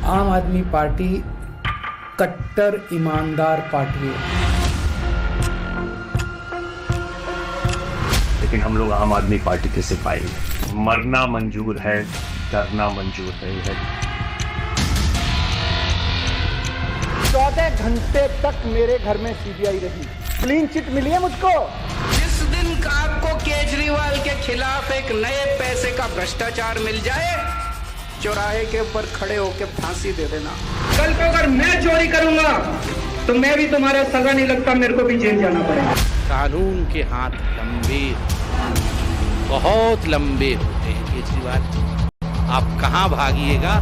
आम आदमी पार्टी कट्टर ईमानदार पार्टी है, लेकिन हम लोग आम आदमी पार्टी के सिपाही हैं। मरना मंजूर है, डरना मंजूर है। 14 घंटे तक मेरे घर में सीबीआई रही, क्लीन चिट मिली है मुझको। जिस दिन आपको केजरीवाल के खिलाफ एक नए पैसे का भ्रष्टाचार मिल जाए, चौराहे के ऊपर खड़े होकर फांसी दे देना। कल को अगर मैं चोरी करूंगा तो मैं भी तुम्हारा सगा नहीं लगता, मेरे को भी जेल जाना पड़ेगा। कानून के हाथ लंबे, बहुत लंबे होते हैं केजरीवाल, आप कहां भागिएगा।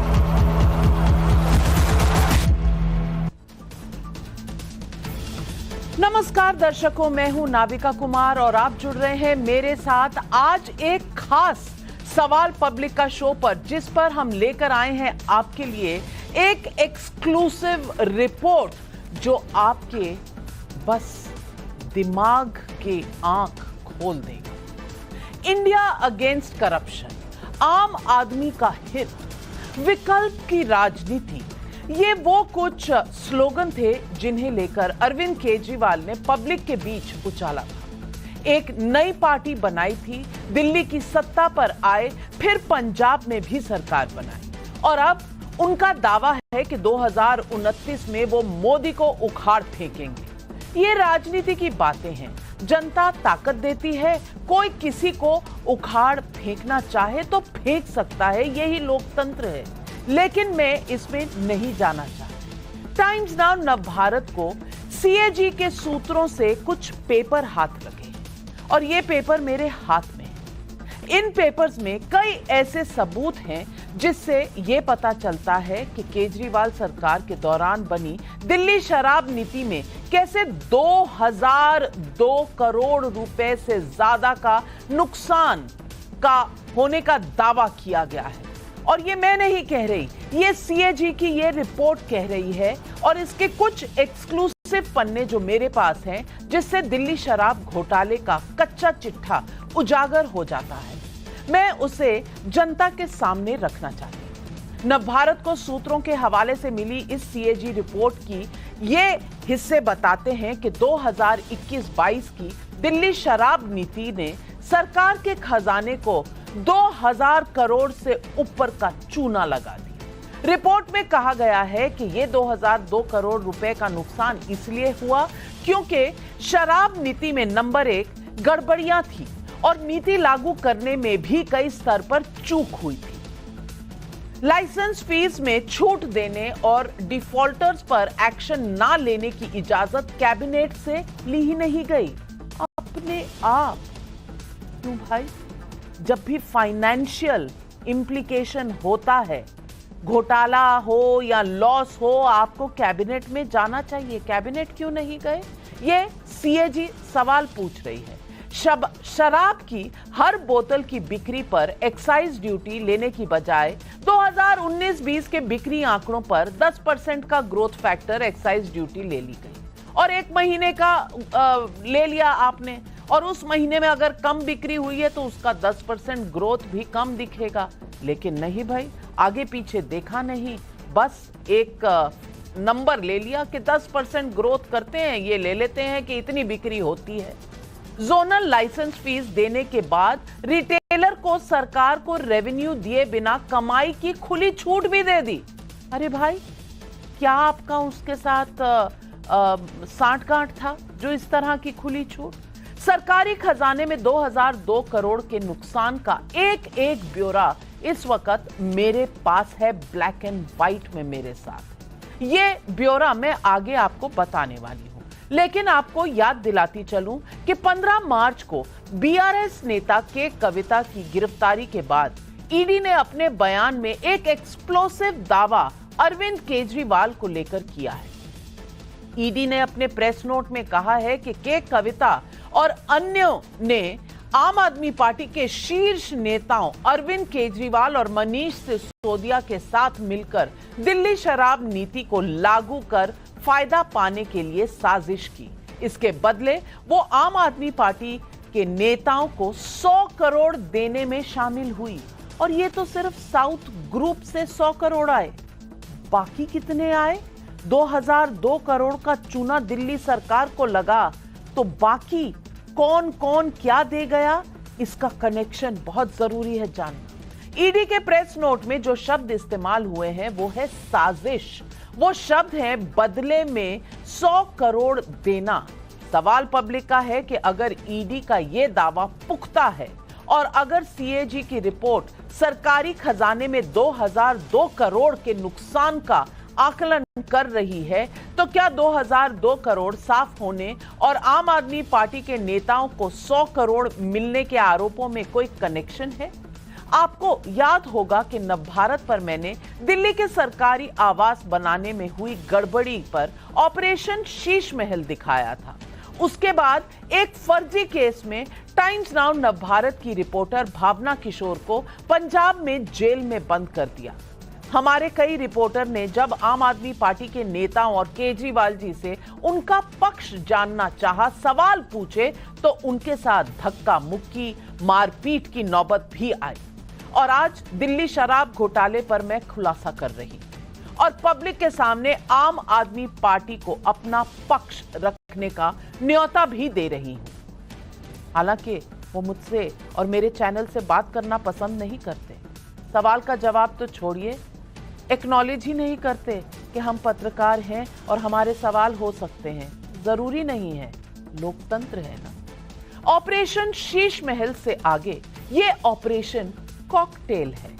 नमस्कार दर्शकों, मैं हूं नाविका कुमार और आप जुड़ रहे हैं मेरे साथ आज एक खास सवाल पब्लिक का शो पर, जिस पर हम लेकर आए हैं आपके लिए एक एक्सक्लूसिव रिपोर्ट जो आपके बस दिमाग की आंख खोल देगी। इंडिया अगेंस्ट करप्शन, आम आदमी का हित, विकल्प की राजनीति, ये वो कुछ स्लोगन थे जिन्हें लेकर अरविंद केजरीवाल ने पब्लिक के बीच उछाला था। एक नई पार्टी बनाई थी, दिल्ली की सत्ता पर आए, फिर पंजाब में भी सरकार बनाई और अब उनका दावा है कि 2029 में वो मोदी को उखाड़ फेंकेंगे। ये राजनीति की बातें हैं, जनता ताकत देती है, कोई किसी को उखाड़ फेंकना चाहे तो फेंक सकता है, यही लोकतंत्र है। लेकिन मैं इसमें नहीं जाना चाहती। टाइम्स नाउ नवभारत को सीएजी के सूत्रों से कुछ पेपर हाथ लगे और ये पेपर मेरे हाथ में है। इन पेपर्स में कई ऐसे सबूत हैं जिससे ये पता चलता है कि केजरीवाल सरकार के दौरान बनी दिल्ली शराब नीति में कैसे 2002 करोड़ रुपए से ज्यादा का नुकसान का होने का दावा किया गया है। और ये मैं नहीं कह रही, ये सीएजी की ये रिपोर्ट कह रही है और इसके कुछ एक्सक्लूसिव पन्ने जो मेरे पास हैं, जिससे दिल्ली शराब घोटाले का कच्चा चिट्ठा उजागर हो जाता है। मैं उसे जनता के सामने रखना चाहती हूं। नवभारत को सूत्रों के हवाले से मिली इस सीएजी रिपोर्ट की ये हिस्से बताते हैं कि 2021-22 की दिल्ली शराब नीति ने सरकार के खजाने को 2000 करोड़ से ऊपर का चूना लगा दिया। रिपोर्ट में कहा गया है कि यह 2002 करोड़ रुपए का नुकसान इसलिए हुआ क्योंकि शराब नीति में नंबर 1 गड़बड़ियां थी और नीति लागू करने में भी कई स्तर पर चूक हुई थी। लाइसेंस फीस में छूट देने और डिफॉल्टर्स पर एक्शन ना लेने की इजाजत कैबिनेट से ली ही नहीं गई। अपने आप क्यों भाई? जब भी फाइनेंशियल इंप्लीकेशन होता है, घोटाला हो या लॉस हो, आपको कैबिनेट में जाना चाहिए। कैबिनेट क्यों नहीं गए? ये सीएजी सवाल पूछ रही है। शराब की हर बोतल की बिक्री पर एक्साइज ड्यूटी लेने की बजाय 2019-20 के बिक्री आंकड़ों पर 10% का ग्रोथ फैक्टर एक्साइज ड्यूटी ले ली गई और एक महीने का ले लिया आपने, और उस महीने में अगर कम बिक्री हुई है तो उसका 10% ग्रोथ भी कम दिखेगा। लेकिन नहीं भाई, आगे पीछे देखा नहीं, बस एक नंबर ले लिया कि 10% ग्रोथ करते हैं, ये ले लेते हैं कि इतनी बिक्री होती है। जोनल लाइसेंस फीस देने के बाद रिटेलर को सरकार को रेवेन्यू दिए बिना कमाई की खुली छूट भी दे दी। अरे भाई, क्या आपका उसके साथ सांठ-गांठ था जो इस तरह की खुली छूट? सरकारी खजाने में 2002 करोड़ के नुकसान का एक एक ब्यौरा इस वक्त मेरे पास है, ब्लैक एंड व्हाइट में मेरे साथ। ये ब्यौरा मैं आगे आपको बताने वाली हूं, लेकिन आपको याद दिलाती चलूं कि 15 मार्च को बीआरएस नेता के कविता की गिरफ्तारी के बाद ईडी ने अपने बयान में एक एक्सप्लोसिव दावा अरविंद केजरीवाल को लेकर किया है। ईडी ने अपने प्रेस नोट में कहा है कि के कविता और अन्यों ने आम आदमी पार्टी के शीर्ष नेताओं अरविंद केजरीवाल और मनीष सिसोदिया के साथ मिलकर दिल्ली शराब नीति को लागू कर फायदा पाने के लिए साजिश की। इसके बदले वो आम आदमी पार्टी के नेताओं को 100 करोड़ देने में शामिल हुई और ये तो सिर्फ साउथ ग्रुप से 100 करोड़ आए। बाकी कितने आए? 2002 करोड़ का चूना दिल्ली सरकार को लगा, तो बाकी कौन कौन क्या दे गया, इसका कनेक्शन बहुत जरूरी है जानना। ईडी के प्रेस नोट में जो शब्द इस्तेमाल हुए हैं वो है साजिश। वो शब्द है बदले में 100 करोड़ देना। सवाल पब्लिक का है कि अगर ईडी का ये दावा पुख्ता है और अगर सीएजी की रिपोर्ट सरकारी खजाने में 2002 करोड़ के नुकसान का आकलन कर रही है, तो क्या 2002 करोड़ साफ होने और आम आदमी पार्टी के नेताओं को 100 करोड़ मिलने के आरोपों में कोई कनेक्शन है? आपको याद होगा कि नवभारत पर मैंने दिल्ली के सरकारी आवास बनाने में हुई गड़बड़ी पर ऑपरेशन शीश महल दिखाया था। उसके बाद एक फर्जी केस में टाइम्स नाउ नवभारत की रिपोर्टर भावना किशोर को पंजाब में जेल में बंद कर दिया। हमारे कई रिपोर्टर ने जब आम आदमी पार्टी के नेताओं और केजरीवाल जी से उनका पक्ष जानना चाहा, सवाल पूछे, तो उनके साथ धक्का मुक्की, मारपीट की नौबत भी आई। और आज दिल्ली शराब घोटाले पर मैं खुलासा कर रही और पब्लिक के सामने आम आदमी पार्टी को अपना पक्ष रखने का न्योता भी दे रही हूं। हालांकि वो मुझसे और मेरे चैनल से बात करना पसंद नहीं करते, सवाल का जवाब तो छोड़िए, एक्नॉलेज ही नहीं करते कि हम पत्रकार हैं और हमारे सवाल हो सकते हैं। जरूरी नहीं है, लोकतंत्र है ना। ऑपरेशन शीश महल से आगे ये ऑपरेशन कॉकटेल है।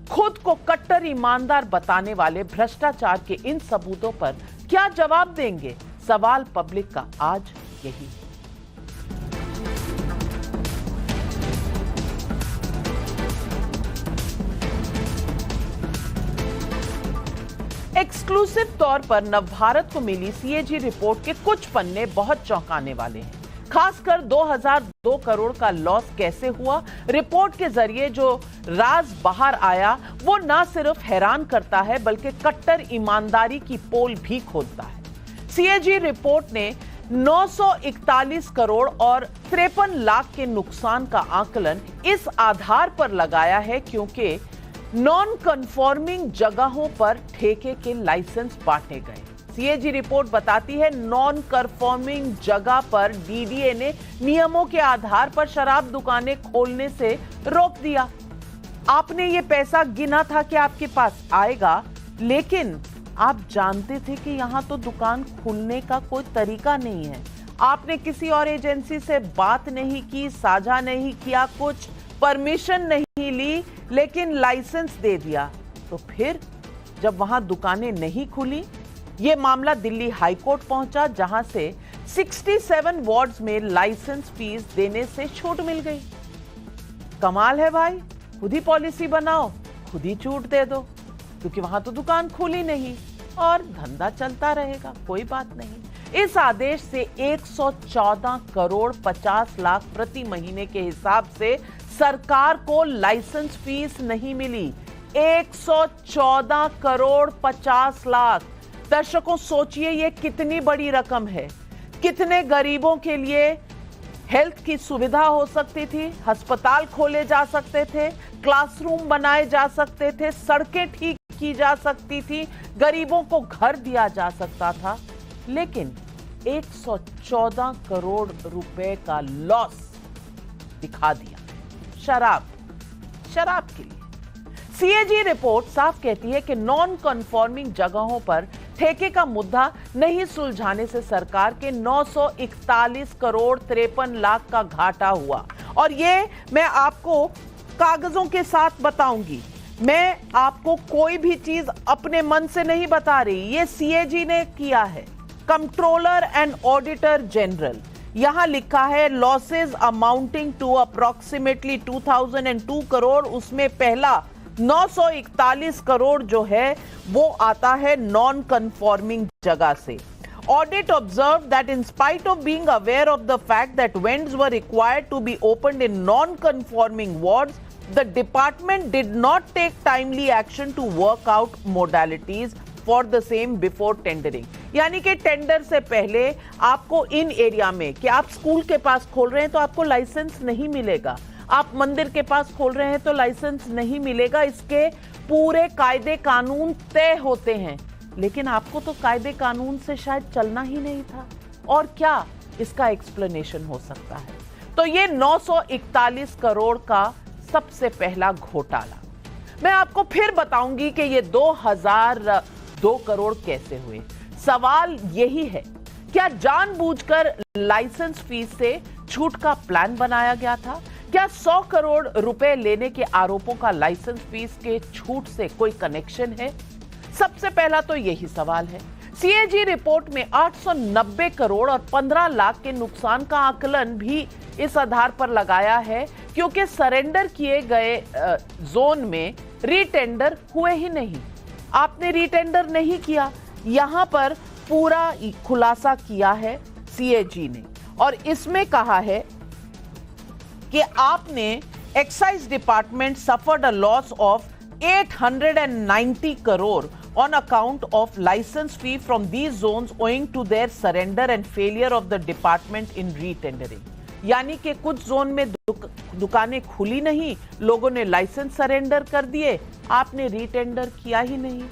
खुद को कट्टर ईमानदार बताने वाले भ्रष्टाचार के इन सबूतों पर क्या जवाब देंगे? सवाल पब्लिक का आज यही है। एक्सक्लूसिव तौर पर नवभारत को मिली सीएजी रिपोर्ट के कुछ पन्ने बहुत चौंकाने वाले हैं। खासकर 2002 करोड़ का लॉस कैसे हुआ, रिपोर्ट के जरिए जो राज बाहर आया वो न सिर्फ हैरान करता है बल्कि कट्टर ईमानदारी की पोल भी खोलता है। सीएजी रिपोर्ट ने 941 करोड़ और 53 लाख के नुकसान का आकलन इस आधार पर लगाया है क्योंकि नॉन कन्फॉर्मिंग जगहों पर ठेके के लाइसेंस बांटे गए। सीएजी रिपोर्ट बताती है नॉन कन्फॉर्मिंग जगह पर डीडीए ने नियमों के आधार पर शराब दुकानें खोलने से रोक दिया। आपने ये पैसा गिना था कि आपके पास आएगा, लेकिन आप जानते थे कि यहां तो दुकान खुलने का कोई तरीका नहीं है। आपने किसी और एजेंसी से बात नहीं की, साझा नहीं किया, कुछ परमिशन नहीं ली, लेकिन लाइसेंस दे दिया। तो फिर जब वहां दुकानें नहीं खुली, यह मामला दिल्ली हाई कोर्ट पहुंचा, जहां से 67 वार्ड्स में लाइसेंस फीस देने से छूट मिल गई। कमाल है भाई, खुद ही पॉलिसी बनाओ, खुद ही छूट दे दो, क्योंकि वहां तो दुकान खुली नहीं और धंधा चलता रहेगा, कोई बात नहीं। इस आदेश से 114 करोड़ 50 लाख प्रति महीने के हिसाब से सरकार को लाइसेंस फीस नहीं मिली। 114 करोड़ 50 लाख। दर्शकों सोचिए ये कितनी बड़ी रकम है। कितने गरीबों के लिए हेल्थ की सुविधा हो सकती थी, अस्पताल खोले जा सकते थे, क्लासरूम बनाए जा सकते थे, सड़कें ठीक की जा सकती थी, गरीबों को घर दिया जा सकता था, लेकिन 114 करोड़ रुपए का लॉस दिखा दिया शराब के लिए। सीएजी रिपोर्ट साफ कहती है कि नॉन कन्फॉर्मिंग जगहों पर ठेके का मुद्दा नहीं सुलझाने से सरकार के 941 करोड़ 53 लाख का घाटा हुआ। और ये मैं आपको कागजों के साथ बताऊंगी, मैं आपको कोई भी चीज अपने मन से नहीं बता रही, ये सीएजी ने किया है, कंट्रोलर एंड ऑडिटर जनरल। यहां लिखा है losses amounting to approximately 2002 crore, उसमें पहला 941 करोड़ जो है वो आता है नॉन कन्फॉर्मिंग जगह से। Audit observed that in spite of being aware of the fact that vents were required to be opened in non-conforming wards, the department did not take timely action to work out modalities for the same before tendering. यानी कि tender से पहले आपको इन area में कि आप school के पास खोल रहे हैं तो आपको लाइसेंस नहीं मिलेगा, आप मंदिर के पास खोल रहे हैं तो लाइसेंस नहीं मिलेगा, इसके पूरे कायदे कानून तय होते हैं। लेकिन आपको तो कायदे कानून से शायद चलना ही नहीं था, और क्या इसका एक्सप्लेनेशन हो सकता है? तो ये 941 करोड़ का सबसे पहला घोटाला। मैं आपको फिर बताऊंगी कि ये 2002 करोड़ कैसे हुए। सवाल यही है, क्या जानबूझकर लाइसेंस फीस से छूट का प्लान बनाया गया था? क्या 100 करोड़ रुपए लेने के आरोपों का लाइसेंस फीस के छूट से कोई कनेक्शन है? सबसे पहला तो यही सवाल है। सीएजी रिपोर्ट में 890 करोड़ और 15 लाख के नुकसान का आकलन भी इस आधार पर लगाया है क्योंकि सरेंडर किए गए जोन में रीटेंडर हुए ही नहीं। आपने रीटेंडर नहीं किया, यहां पर पूरा खुलासा किया है सीएजी ने, और इसमें कहा है कि आपने excise department suffered a loss of 890 crore on account of license fee from these zones owing to their surrender and failure of the department in retendering। यानी कि कुछ जोन में दुकानें खुली नहीं, लोगों ने लाइसेंस सरेंडर कर दिए, आपने रीटेंडर किया ही नहीं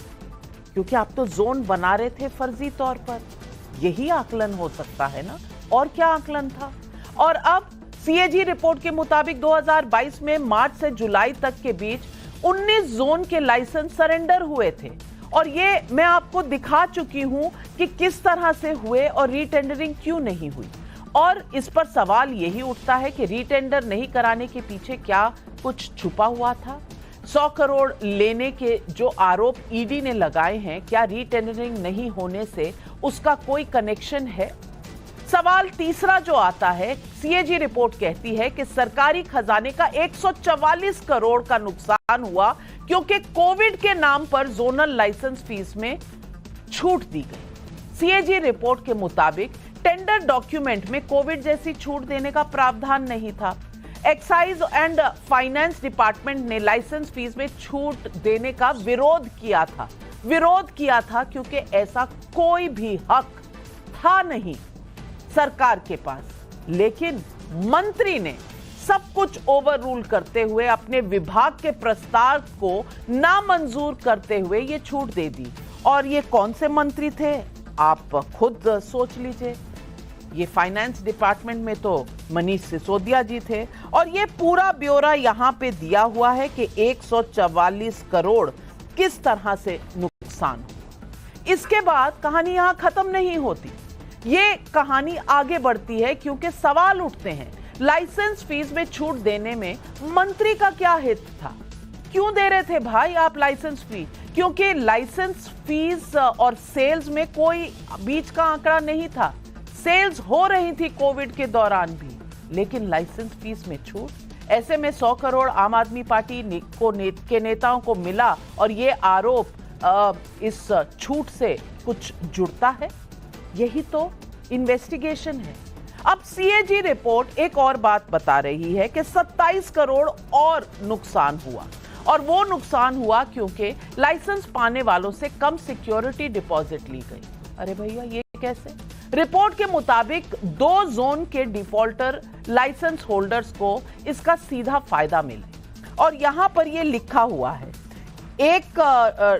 क्योंकि आप तो जोन बना रहे थे फर्जी तौर पर। यही आकलन हो सकता है ना, और क्या आकलन था? और अब सीएजी रिपोर्ट के मुताबिक 2022 में मार्च से जुलाई तक के बीच 19 जोन के लाइसेंस सरेंडर हुए थे, और ये मैं आपको दिखा चुकी हूं कि किस तरह से हुए और रीटेंडरिंग क्यों नहीं हुई। और इस पर सवाल यही उठता है कि रीटेंडर नहीं कराने के पीछे क्या कुछ छुपा हुआ था? 100 करोड़ लेने के जो आरोप ईडी ने लगाए हैं, क्या रीटेंडरिंग नहीं होने से उसका कोई कनेक्शन है? सवाल तीसरा जो आता है, सीएजी रिपोर्ट कहती है कि सरकारी खजाने का 144 करोड़ का नुकसान हुआ क्योंकि कोविड के नाम पर जोनल लाइसेंस फीस में छूट दी गई। सीएजी रिपोर्ट के मुताबिक टेंडर डॉक्यूमेंट में कोविड जैसी छूट देने का प्रावधान नहीं था। एक्साइज एंड फाइनेंस डिपार्टमेंट ने लाइसेंस फीस में छूट देने का विरोध किया था क्योंकि ऐसा कोई भी हक था नहीं सरकार के पास। लेकिन मंत्री ने सब कुछ ओवर रूल करते हुए अपने विभाग के प्रस्ताव को नामंजूर करते हुए ये छूट दे दी। और ये कौन से मंत्री थे, आप खुद सोच लीजिए। ये फाइनेंस डिपार्टमेंट में तो मनीष सिसोदिया जी थे, और ये पूरा ब्यौरा यहां पे दिया हुआ है कि 144 करोड़ किस तरह से नुकसान हो। इसके बाद कहानी यहां खत्म नहीं होती, ये कहानी आगे बढ़ती है क्योंकि सवाल उठते हैं, लाइसेंस फीस में छूट देने में मंत्री का क्या हित था? क्यों दे रहे थे भाई आप लाइसेंस फी? क्योंकि लाइसेंस फीस और सेल्स में कोई बीच का आंकड़ा नहीं था। सेल्स हो रही थी कोविड के दौरान भी, लेकिन लाइसेंस फीस में छूट। ऐसे में 100 करोड़ आम आदमी पार्टी के नेताओं को मिला, और ये आरोप इस छूट से कुछ जुड़ता है। यही तो इन्वेस्टिगेशन है। अब सीएजी रिपोर्ट एक और बात बता रही है कि 27 करोड़ और नुकसान हुआ, और वो नुकसान हुआ क्योंकि लाइसेंस पाने वालों से कम सिक्योरिटी डिपॉजिट ली गई। अरे भैया ये कैसे? रिपोर्ट के मुताबिक 2 जोन के डिफॉल्टर लाइसेंस होल्डर्स को इसका सीधा फायदा मिले, और यहां पर ये लिखा हुआ है, एक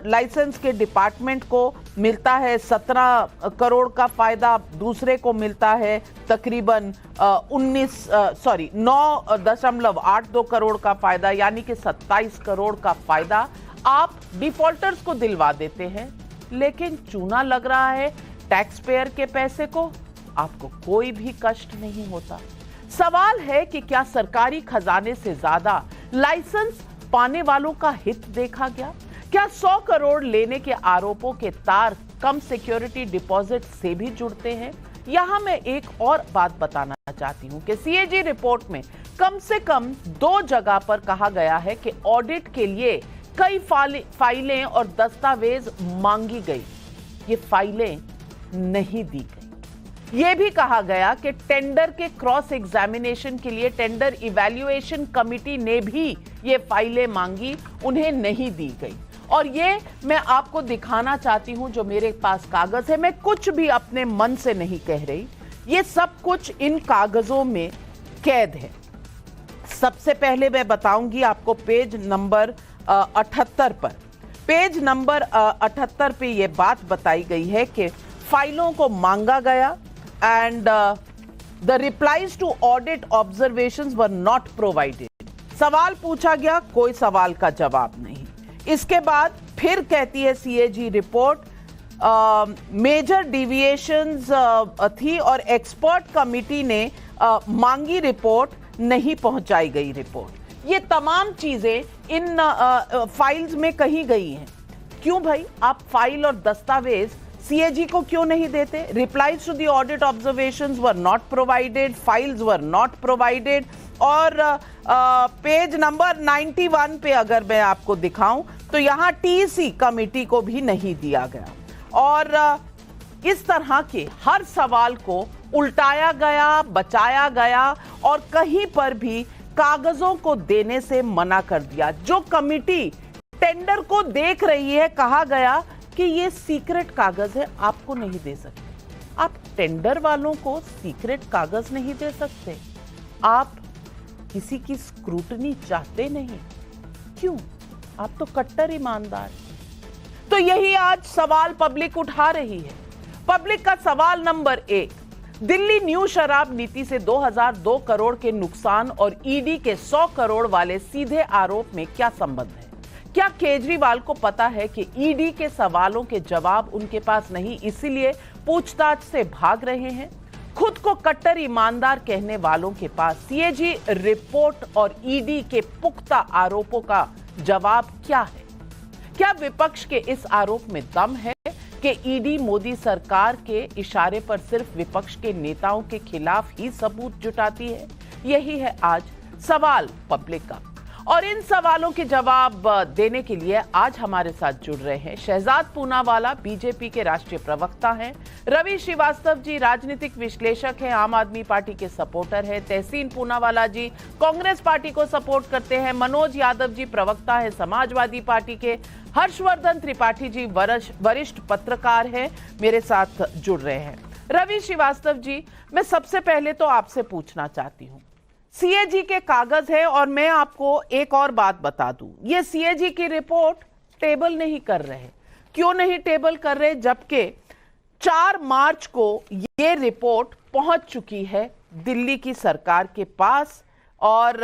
लाइसेंस के डिपार्टमेंट को मिलता है 17 करोड़ का फायदा, दूसरे को मिलता है तकरीबन 9.82 करोड़ का फायदा, यानी कि 27 करोड़ का फायदा आप डिफॉल्टर्स को दिलवा देते हैं। लेकिन चूना लग रहा है टैक्स पेयर के पैसे को, आपको कोई भी कष्ट नहीं होता। सवाल है कि क्या सरकारी खजाने से ज्यादा लाइसेंस पाने वालों का हित देखा गया? क्या 100 करोड़ लेने के आरोपों के तार कम सिक्योरिटी डिपॉजिट से भी जुड़ते हैं? यहां मैं एक और बात बताना चाहती हूं कि सीएजी रिपोर्ट में कम से कम 2 जगह पर कहा गया है कि ऑडिट के लिए कई फाइलें और दस्तावेज मांगी गई, ये फाइलें नहीं दी गई। यह भी कहा गया कि टेंडर के क्रॉस एग्जामिनेशन के लिए टेंडर इवैल्यूएशन कमिटी ने भी ये फाइलें मांगी, उन्हें नहीं दी गई। और ये मैं आपको दिखाना चाहती हूं, जो मेरे पास कागज है, मैं कुछ भी अपने मन से नहीं कह रही, ये सब कुछ इन कागजों में कैद है। सबसे पहले मैं बताऊंगी आपको पेज नंबर 78 पर। पेज नंबर 78 पे ये बात बताई गई है कि फाइलों को मांगा गया and the replies to audit observations were not provided. सवाल पूछा गया, कोई सवाल का जवाब नहीं। इसके बाद फिर कहती है सीएजी रिपोर्ट मेजर डिविएशंस थी और एक्सपर्ट कमिटी ने मांगी रिपोर्ट, नहीं पहुंचाई गई रिपोर्ट। ये तमाम चीजें इन फाइल्स में कही गई हैं। क्यों भाई, आप फाइल और दस्तावेज सीएजी को क्यों नहीं देते? Replies to the audit observations were not provided, files were not provided. और पेज नंबर 91 पे अगर मैं आपको दिखाऊं तो यहां टीसी कमिटी को भी नहीं दिया गया। और इस तरह के हर सवाल को उल्टाया गया, बचाया गया और कहीं पर भी कागजों को देने से मना कर दिया। जो कमिटी टेंडर को देख रही है, कहा गया कि ये सीक्रेट कागज है, आपको नहीं दे सकते। आप टेंडर वालों को सीक्रेट कागज नहीं दे सकते। आप किसी की स्क्रूटनी चाहते नहीं। क्यों? आप तो कट्टर ईमानदार। तो यही आज सवाल पब्लिक उठा रही है। पब्लिक का सवाल नंबर 1, दिल्ली न्यू शराब नीति से 2002 करोड़ के नुकसान और ईडी के 100 करोड़ वाले सीधे आरोप में क्या संबंध है? क्या केजरीवाल को पता है कि ईडी के सवालों के जवाब उनके पास नहीं, इसीलिए पूछताछ से भाग रहे हैं? खुद को कट्टर ईमानदार कहने वालों के पास सीएजी रिपोर्ट और ईडी के पुख्ता आरोपों का जवाब क्या है? क्या विपक्ष के इस आरोप में दम है कि ईडी मोदी सरकार के इशारे पर सिर्फ विपक्ष के नेताओं के खिलाफ ही सबूत जुटाती है? यही है आज सवाल पब्लिक का। और इन सवालों के जवाब देने के लिए आज हमारे साथ जुड़ रहे हैं शहजाद पूनावाला, बीजेपी के राष्ट्रीय प्रवक्ता हैं, रवि श्रीवास्तव जी राजनीतिक विश्लेषक हैं, आम आदमी पार्टी के सपोर्टर हैं, तहसीन पूनावाला जी कांग्रेस पार्टी को सपोर्ट करते हैं, मनोज यादव जी प्रवक्ता है समाजवादी पार्टी के, हर्षवर्धन त्रिपाठी जी वरिष्ठ पत्रकार हैं, मेरे साथ जुड़ रहे हैं। रवि श्रीवास्तव जी, मैं सबसे पहले तो आपसे पूछना चाहती हूं, सीएजी के कागज है और मैं आपको एक और बात बता दूं, ये सीएजी की रिपोर्ट टेबल नहीं कर रहे। क्यों नहीं टेबल कर रहे? जबकि 4 मार्च को ये रिपोर्ट पहुंच चुकी है दिल्ली की सरकार के पास और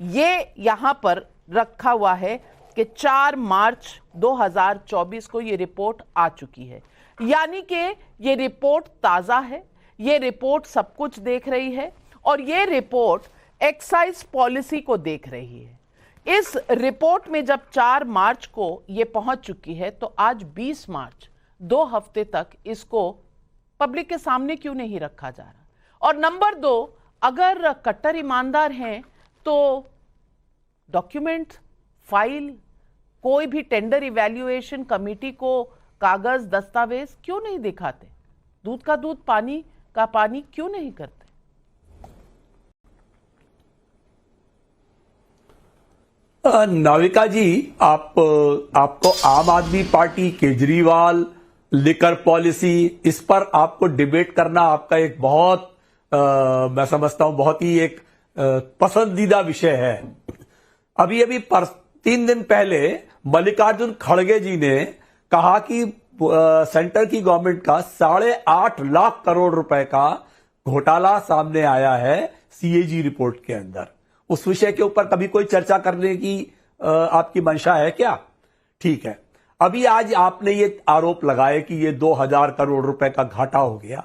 ये यहां पर रखा हुआ है कि 4 मार्च 2024 को ये रिपोर्ट आ चुकी है। यानी कि ये रिपोर्ट ताजा है, ये रिपोर्ट सब कुछ देख रही है और ये रिपोर्ट एक्साइज पॉलिसी को देख रही है। इस रिपोर्ट में जब 4 मार्च को ये पहुंच चुकी है तो आज 20 मार्च, 2 हफ्ते तक इसको पब्लिक के सामने क्यों नहीं रखा जा रहा? और नंबर 2, अगर कट्टर ईमानदार हैं तो डॉक्यूमेंट, फाइल, कोई भी टेंडर इवैल्यूएशन कमेटी को कागज, दस्तावेज क्यों नहीं दिखाते? दूध का दूध, पानी का पानी क्यों नहीं करते? नाविका जी, आपको आम आदमी पार्टी, केजरीवाल, लिकर पॉलिसी, इस पर आपको डिबेट करना आपका एक बहुत मैं समझता हूं बहुत ही एक पसंदीदा विषय है। अभी 3 दिन पहले मल्लिकार्जुन खड़गे जी ने कहा कि सेंटर की गवर्नमेंट का 8.5 लाख करोड़ रुपए का घोटाला सामने आया है सीएजी रिपोर्ट के अंदर। उस विषय के ऊपर कभी कोई चर्चा करने की आपकी मंशा है क्या? ठीक है, अभी आज आपने ये आरोप लगाए कि ये 2000 करोड़ रुपए का घाटा हो गया।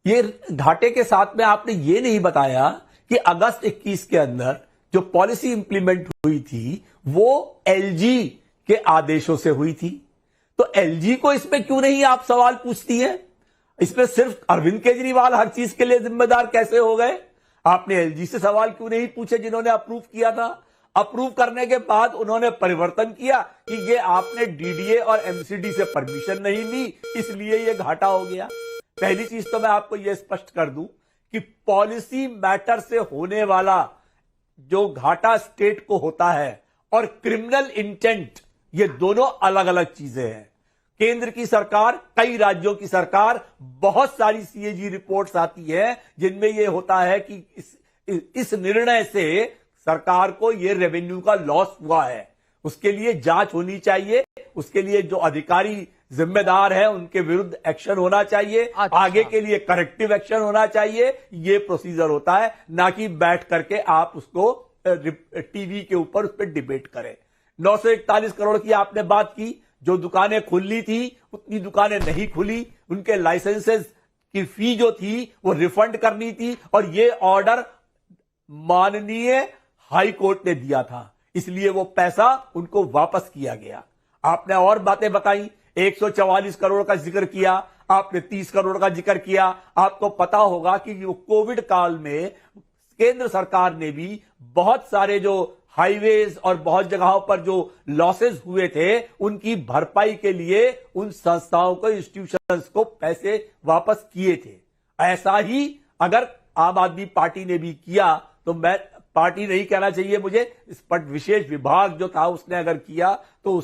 ये घाटे के साथ में आपने ये नहीं बताया कि अगस्त 21 के अंदर जो पॉलिसी इंप्लीमेंट हुई थी वो एलजी के आदेशों से हुई थी। तो एलजी को इसमें क्यों नहीं आप सवाल पूछती हैं? इसमें सिर्फ अरविंद केजरीवाल हर चीज के लिए जिम्मेदार कैसे हो गए? आपने एलजी से सवाल क्यों नहीं पूछे जिन्होंने अप्रूव किया था? अप्रूव करने के बाद उन्होंने परिवर्तन किया कि ये आपने डीडीए और एमसीडी से परमिशन नहीं ली, इसलिए ये घाटा हो गया। पहली चीज तो मैं आपको यह स्पष्ट कर दूं कि पॉलिसी मैटर से होने वाला जो घाटा स्टेट को होता है और क्रिमिनल इंटेंट, ये दोनों अलग अलग चीजें हैं। केंद्र की सरकार, कई राज्यों की सरकार, बहुत सारी सीएजी रिपोर्ट्स आती है जिनमें यह होता है कि इस निर्णय से सरकार को ये रेवेन्यू का लॉस हुआ है, उसके लिए जांच होनी चाहिए, उसके लिए जो अधिकारी जिम्मेदार है उनके विरुद्ध एक्शन होना चाहिए। अच्छा। आगे के लिए करेक्टिव एक्शन होना चाहिए। ये प्रोसीजर होता है, ना कि बैठ करके आप उसको टीवी के ऊपर उस पर डिबेट करें। 941 करोड़ की आपने बात की, जो दुकानें खुली थी उतनी दुकानें नहीं खुली, उनके लाइसेंसेस की फी जो थी वो रिफंड करनी थी, और ये ऑर्डर माननीय हाई कोर्ट ने दिया था, इसलिए वो पैसा उनको वापस किया गया। आपने और बातें बताई, 144 करोड़ का जिक्र किया, आपने 30 करोड़ का जिक्र किया। आपको पता होगा कि कोविड काल में केंद्र सरकार ने भी बहुत सारे जो हाईवेज और बहुत जगहों पर जो लॉसेस हुए थे उनकी भरपाई के लिए उन संस्थाओं को, इंस्टीट्यूशंस को पैसे वापस किए थे। ऐसा ही अगर आम आदमी पार्टी ने भी किया, तो मैं पार्टी नहीं कहना चाहिए मुझे, इस पर विशेष विभाग जो था उसने अगर किया तो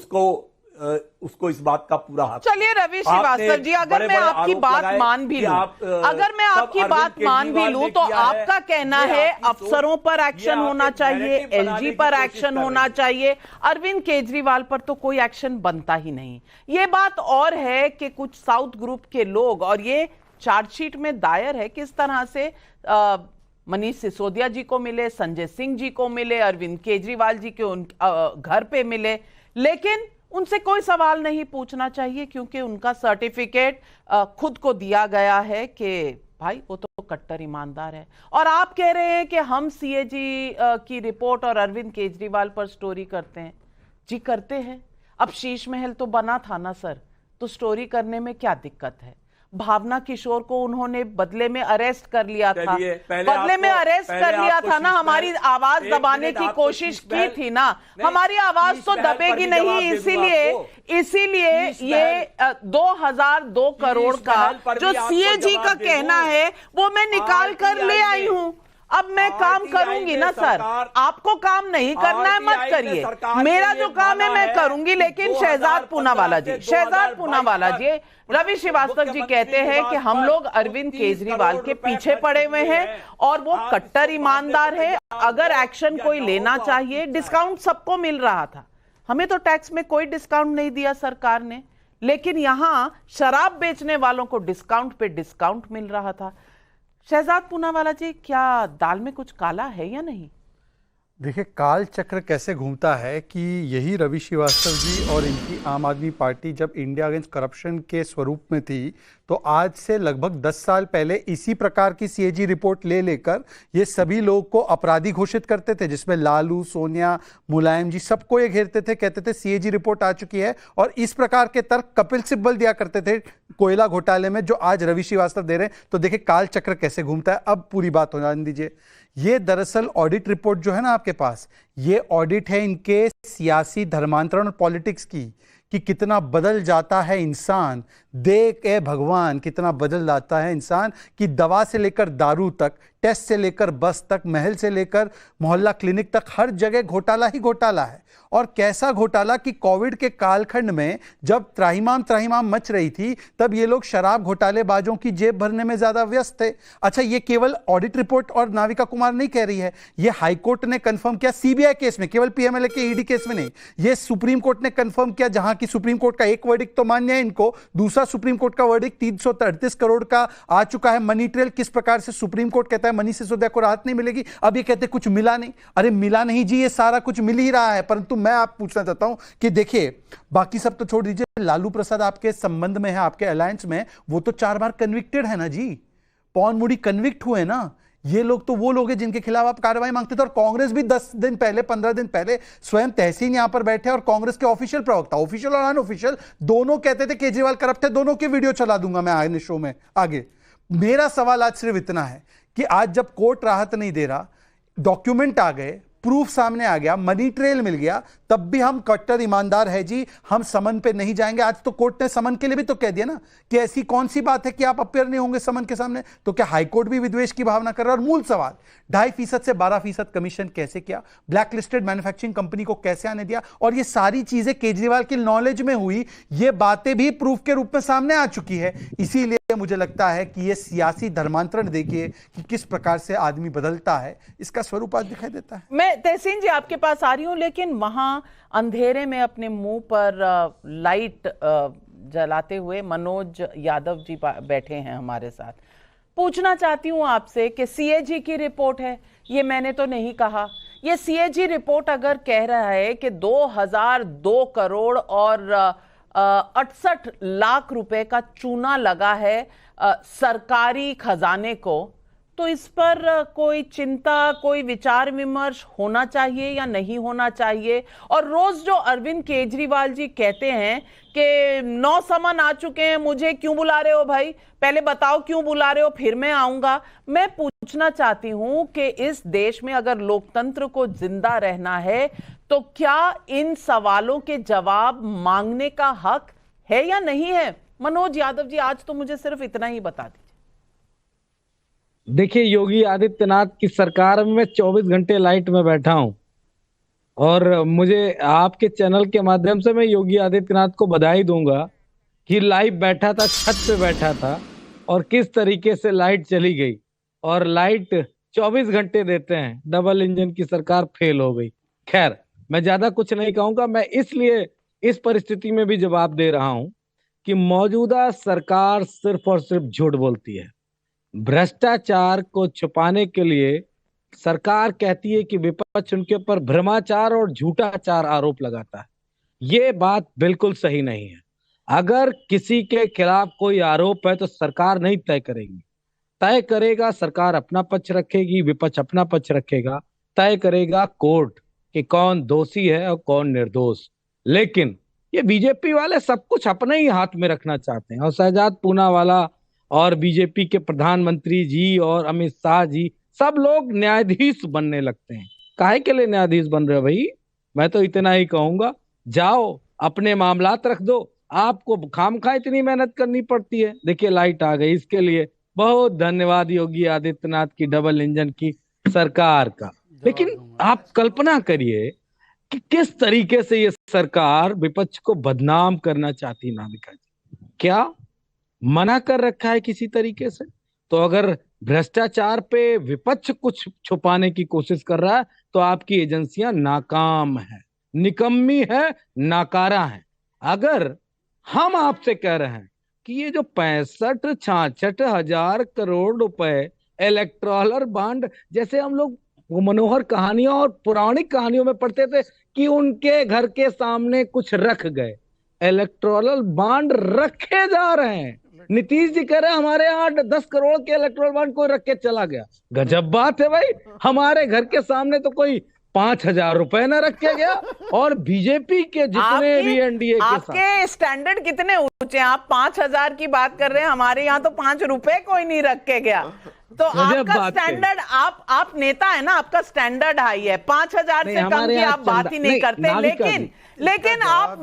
उसको इस बात का पूरा हक। चलिए रवि श्रीवास्तव जी, अगर मैं आपकी बात मान भी लूं, अगर मैं आपकी बात मान भी लूं, तो आपका कहना है अफसरों पर एक्शन होना चाहिए, एलजी पर एक्शन होना चाहिए, अरविंद केजरीवाल पर तो कोई एक्शन बनता ही नहीं। ये बात और है कि कुछ साउथ ग्रुप के लोग, और ये चार्जशीट में दायर है, किस तरह से मनीष सिसोदिया जी को मिले, संजय सिंह जी को मिले, अरविंद केजरीवाल जी के घर पे मिले, लेकिन उनसे कोई सवाल नहीं पूछना चाहिए क्योंकि उनका सर्टिफिकेट खुद को दिया गया है कि भाई वो तो कट्टर ईमानदार है। और आप कह रहे हैं कि हम सीएजी की रिपोर्ट और अरविंद केजरीवाल पर स्टोरी करते हैं। जी करते हैं, अब शीश महल तो बना था ना सर, तो स्टोरी करने में क्या दिक्कत है? भावना किशोर को उन्होंने बदले में अरेस्ट कर लिया था, बदले में अरेस्ट कर लिया था ना, हमारी आवाज दबाने की कोशिश की थी ना, हमारी आवाज तो दबेगी नहीं, इसीलिए ये 2002 करोड़ का जो सीएजी का कहना है वो मैं निकाल कर ले आई हूं। अब मैं काम करूंगी ना सर, आपको काम नहीं करना है मत करिए, मेरा जो काम है मैं करूंगी। लेकिन शहजाद पूनावाला जी, रवि श्रीवास्तव जी कहते हैं कि हम लोग अरविंद केजरीवाल के पीछे पड़े हुए हैं और वो कट्टर ईमानदार है, अगर एक्शन कोई लेना चाहिए। डिस्काउंट सबको मिल रहा था, हमें तो टैक्स में कोई डिस्काउंट नहीं दिया सरकार ने, लेकिन यहां शराब बेचने वालों को डिस्काउंट पे डिस्काउंट मिल रहा था। शहजाद पूनावाला जी, क्या दाल में कुछ काला है या नहीं? देखिए, काल चक्र कैसे घूमता है कि यही रवि श्रीवास्तव जी और इनकी आम आदमी पार्टी जब इंडिया अगेंस्ट करप्शन के स्वरूप में थी, तो आज से लगभग 10 साल पहले इसी प्रकार की सीएजी रिपोर्ट ले लेकर ये सभी लोग को अपराधी घोषित करते थे, जिसमें लालू, सोनिया, मुलायम जी सबको ये घेरते थे, कहते थे सीएजी रिपोर्ट आ चुकी है, और इस प्रकार के तर्क कपिल सिब्बल दिया करते थे कोयला घोटाले में, जो आज रवि श्रीवास्तव दे रहे हैं। तो देखिए काल चक्र कैसे घूमता है। अब पूरी बात हो जाने दीजिए। ये दरअसल ऑडिट रिपोर्ट जो है ना आपके पास, ये ऑडिट है इनके सियासी धर्मांतरण और पॉलिटिक्स की, कि कितना बदल जाता है इंसान, देख ए भगवान कितना बदल जाता है इंसान, कि दवा से लेकर दारू तक, टेस्ट से लेकर बस तक, महल से लेकर मोहल्ला क्लिनिक तक, हर जगह घोटाला ही घोटाला है। और कैसा घोटाला कि कोविड के कालखंड में जब त्राहिमाम मच रही थी, तब ये लोग शराब घोटालेबाजों की जेब भरने में ज्यादा व्यस्त थे। अच्छा, ये केवल ऑडिट रिपोर्ट और नाविका कुमार नहीं कह रही है, ये हाईकोर्ट ने कंफर्म किया सीबीआई केस में, केवल पीएमएलए के ईडी केस में नहीं, ये सुप्रीम कोर्ट ने कंफर्म किया, जहां की सुप्रीम कोर्ट का एक वर्डिक्ट तो मान्य है इनको, दूसरा सुप्रीम कोर्ट का वर्डिक्ट 333 करोड़ का आ चुका है। मनी ट्रेल किस प्रकार से सुप्रीम कोर्ट कहता है मनीष सिसोदिया को राहत नहीं मिलेगी, अब ये कहते कुछ मिला नहीं। अरे मिला नहीं जी, ये सारा कुछ मिल ही रहा है। परंतु मैं आप पूछना चाहता हूं कि देखिए, बाकी सब तो छोड़ दीजिए, लालू प्रसाद आपके संबंध में है, आपके अलायंस में, वो तो 4 बार कन्विक्टेड है ना जी, पॉन मुड़ी कन्विक्ट हुए ना। ये लोग तो वो लोग हैं जिनके खिलाफ आप कार्रवाई मांगते थे। और कांग्रेस भी 10 दिन पहले, 15 दिन पहले स्वयं तहसीन यहां पर बैठे और कांग्रेस के ऑफिशियल प्रवक्ता, ऑफिशियल और अनऑफिशियल दोनों कहते थे केजरीवाल करप्ट है। दोनों के वीडियो चला दूंगा मैं आगे शो में आगे। मेरा सवाल आज सिर्फ इतना है कि आज जब कोर्ट राहत नहीं दे रहा, डॉक्यूमेंट आ गए, प्रूफ सामने आ गया, मनी ट्रेल मिल गया, तब भी हम कट्टर ईमानदार है जी, हम समन पे नहीं जाएंगे। आज तो कोर्ट ने समन के लिए भी तो कह दिया ना कि ऐसी कौन सी बात है कि आप अपेयर नहीं होंगे समन के सामने। तो क्या हाईकोर्ट भी विद्वेष की भावना कर रहा है? और मूल सवाल, 2.5% से 12% कमीशन कैसे किया, ब्लैक लिस्टेड मैन्युफैक्चरिंग कंपनी को कैसे आने दिया, और ये सारी चीजें केजरीवाल की नॉलेज में हुई, ये बातें भी प्रूफ के रूप में सामने आ चुकी है। इसीलिए मुझे लगता है कि ये सियासी धर्मांतरण देखिए कि किस प्रकार से आदमी बदलता है, इसका स्वरूप आज दिखाई देता है। मैं तहसीन जी आपके पास आ रही हूं, लेकिन वहां अंधेरे में अपने मुंह पर लाइट जलाते हुए मनोज यादव जी बैठे हैं हमारे साथ। पूछना चाहती हूं आपसे कि सीएजी की रिपोर्ट है, ये मैंने तो नहीं कहा। ये सीएजी रिपोर्ट अगर कह रहा है कि 2002 करोड़ और 68 लाख रुपए का चूना लगा है सरकारी खजाने को, तो इस पर कोई चिंता, कोई विचार विमर्श होना चाहिए या नहीं होना चाहिए? और रोज जो अरविंद केजरीवाल जी कहते हैं कि 9 समन आ चुके हैं, मुझे क्यों बुला रहे हो भाई, पहले बताओ क्यों बुला रहे हो, फिर मैं आऊंगा। मैं पूछना चाहती हूं कि इस देश में अगर लोकतंत्र को जिंदा रहना है तो क्या इन सवालों के जवाब मांगने का हक है या नहीं है? मनोज यादव जी, आज तो मुझे सिर्फ इतना ही बता दीजिए। देखिए, योगी आदित्यनाथ की सरकार में 24 घंटे लाइट में बैठा हूं, और मुझे आपके चैनल के माध्यम से मैं योगी आदित्यनाथ को बधाई दूंगा कि लाइव बैठा था, छत पे बैठा था, और किस तरीके से लाइट चली गई। और लाइट 24 घंटे देते हैं, डबल इंजन की सरकार फेल हो गई। खैर, मैं ज्यादा कुछ नहीं कहूंगा। मैं इसलिए इस परिस्थिति में भी जवाब दे रहा हूं कि मौजूदा सरकार सिर्फ और सिर्फ झूठ बोलती है। भ्रष्टाचार को छुपाने के लिए सरकार कहती है कि विपक्ष उनके ऊपर भ्रमाचार और झूठाचार आरोप लगाता है। ये बात बिल्कुल सही नहीं है। अगर किसी के खिलाफ कोई आरोप है तो सरकार नहीं तय करेगी, तय करेगा सरकार अपना पक्ष रखेगी, विपक्ष अपना पक्ष रखेगा, तय करेगा कोर्ट कि कौन दोषी है और कौन निर्दोष। लेकिन ये बीजेपी वाले सब कुछ अपने ही हाथ में रखना चाहते हैं, और शहजाद पूनावाला और बीजेपी के प्रधानमंत्री जी और अमित शाह जी सब लोग न्यायाधीश बनने लगते हैं। काहे के लिए न्यायाधीश बन रहे हो भाई? मैं तो इतना ही कहूंगा, जाओ अपने मामलात रख दो, आपको खामखा इतनी मेहनत करनी पड़ती है। देखिए, लाइट आ गई, इसके लिए बहुत धन्यवाद योगी आदित्यनाथ की डबल इंजन की सरकार का। लेकिन आप कल्पना करिए कि किस तरीके से ये सरकार विपक्ष को बदनाम करना चाहती। नाविका जी, क्या मना कर रखा है किसी तरीके से? तो अगर भ्रष्टाचार पे विपक्ष कुछ छुपाने की कोशिश कर रहा है तो आपकी एजेंसियां नाकाम है, निकम्मी है, नाकारा है। अगर हम आपसे कह रहे हैं कि ये जो 65-66 हजार करोड़ रुपए इलेक्टोरल बॉन्ड, जैसे हम लोग मनोहर कहानियों और पौराणिक कहानियों में पढ़ते थे कि उनके घर के सामने कुछ रख गए, इलेक्टोरल बॉन्ड रखे जा रहे हैं। नीतीश जी कह रहे हैं हमारे यहाँ 10 करोड़ के इलेक्टोरल बॉन्ड कोई रख के चला गया। गजब बात है भाई, हमारे घर के सामने तो कोई 5,000 रुपए न रखे गया। और बीजेपी के जितने भी एनडीए के आपके स्टैंडर्ड कितने ऊंचे हैं? आप 5,000 की बात कर रहे हैं, हमारे यहाँ तो 5 रुपए कोई नहीं रख के गया। तो आपका स्टैंडर्ड, आप नेता है ना, आपका स्टैंडर्ड हाई है। 5,000 से कम की आप बात ही नहीं करते। लेकिन आप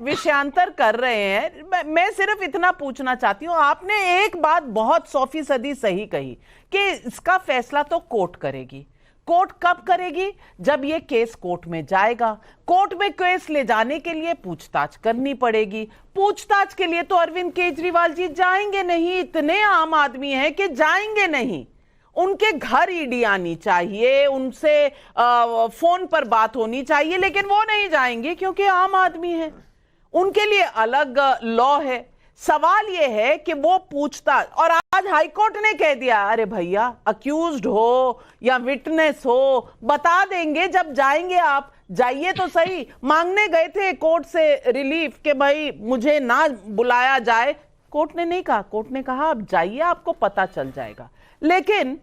विषयांतर कर रहे हैं। मैं सिर्फ इतना पूछना चाहती हूँ, आपने एक बात बहुत 100% सही कही कि इसका फैसला तो कोर्ट करेगी। कोर्ट कब करेगी? जब ये केस कोर्ट में जाएगा। कोर्ट में केस ले जाने के लिए पूछताछ करनी पड़ेगी। पूछताछ के लिए तो अरविंद केजरीवाल जी जाएंगे नहीं, इतने आम आदमी हैं कि जाएंगे नहीं। उनके घर ईडी आनी चाहिए, उनसे फोन पर बात होनी चाहिए, लेकिन वो नहीं जाएंगे क्योंकि आम आदमी है, उनके लिए अलग लॉ है। सवाल यह है कि वो पूछताछ, और आज हाईकोर्ट ने कह दिया अरे भैया अक्यूज्ड हो या विटनेस हो, बता देंगे जब जाएंगे। आप जाइए तो सही। मांगने गए थे कोर्ट से रिलीफ कि भाई मुझे ना बुलाया जाए, कोर्ट ने नहीं कहा। कोर्ट ने कहा आप जाइए, आपको पता चल जाएगा। लेकिन